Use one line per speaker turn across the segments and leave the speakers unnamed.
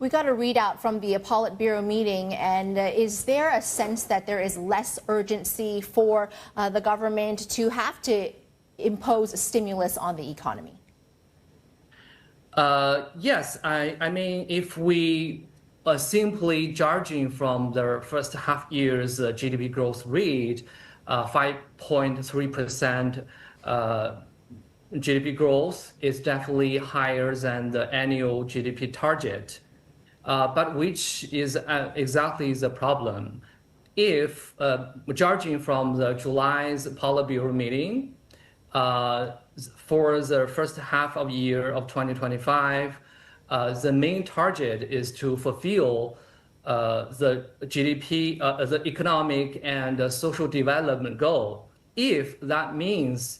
We got a readout from the Politburo meeting, and is there a sense that there is less urgency for the government to have to impose a stimulus on the economy?
Yes, I mean, if we are simply judging from the first half year's GDP growth rate, 5.3% GDP growth is definitely higher than the annual GDP target. But which is exactly the problem. If judging from the July's Politburo meeting, for the first half of year of 2025, the main target is to fulfill the GDP, the economic and social development goal. If that means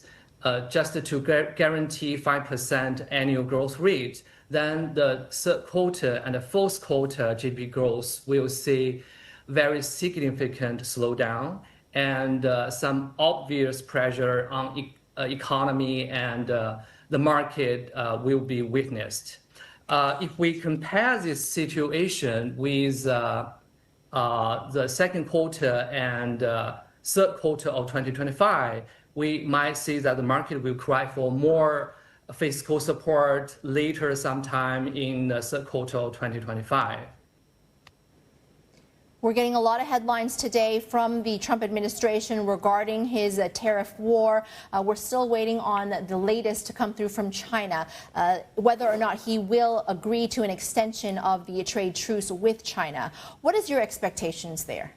just to guarantee 5% annual growth rate, then the third quarter and the fourth quarter GDP growth will see very significant slowdown and some obvious pressure on economy and the market will be witnessed. If we compare this situation with the second quarter and third quarter of 2025, we might see that the market will cry for more fiscal support later sometime in the third quarter of 2025.
We're getting a lot of headlines today from the Trump administration regarding his tariff war. We're still waiting on the latest to come through from China, whether or not he will agree to an extension of the trade truce with China. What is your expectations there?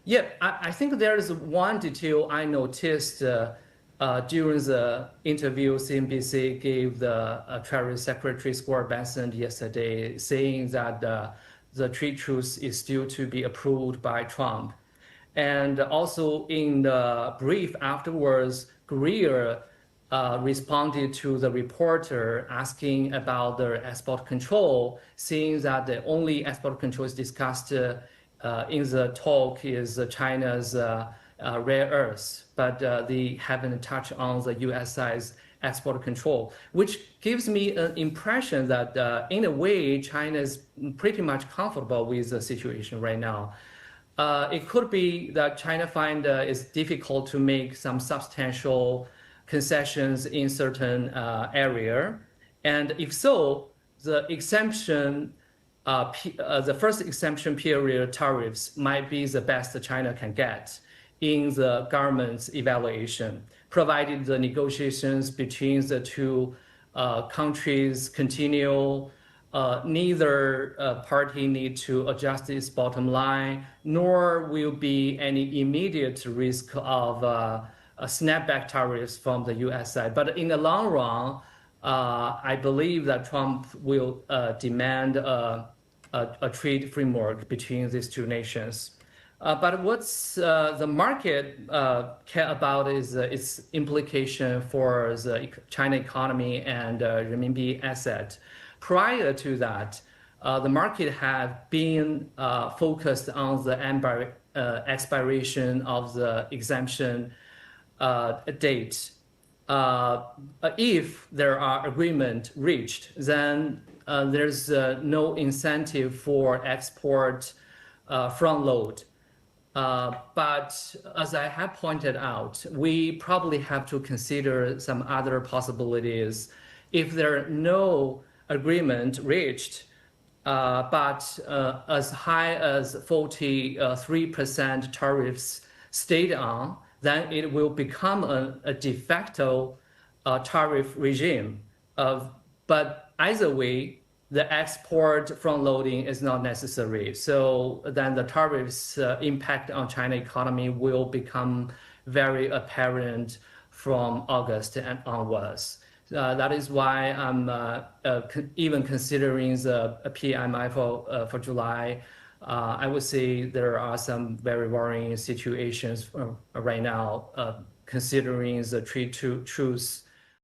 Yeah, I think there is one detail I noticed during the interview CNBC gave the Treasury Secretary Scott Bessent yesterday, saying that the trade truce is still to be approved by Trump. And also in the brief afterwards, Greer responded to the reporter asking about the export control, saying that the only export control is discussed in the talk is China's rare earths, but they haven't touched on the US side's export control, which gives me an impression that in a way, China is pretty much comfortable with the situation right now. It could be that China find it's difficult to make some substantial concessions in certain area. And if so, the exemption, the first exemption period tariffs might be the best China can get in the government's evaluation, provided the negotiations between the two countries continue. Neither party need to adjust its bottom line, nor will be any immediate risk of a snapback tariffs from the US side. But in the long run, I believe that Trump will demand a trade framework between these two nations. But what's the market care about is its implication for the China economy and renminbi asset. Prior to that, the market had been focused on the expiration of the exemption date. If there are agreement reached, then there's no incentive for export front load. But as I have pointed out, we probably have to consider some other possibilities. If there are no agreement reached, but as high as 43% tariffs stayed on, then it will become a de facto tariff regime. But either way, the export front loading is not necessary. So then the tariffs impact on China economy will become very apparent from August and onwards. That is why I'm even considering the PMI for July. I would say there are some very worrying situations right now, considering the trade truce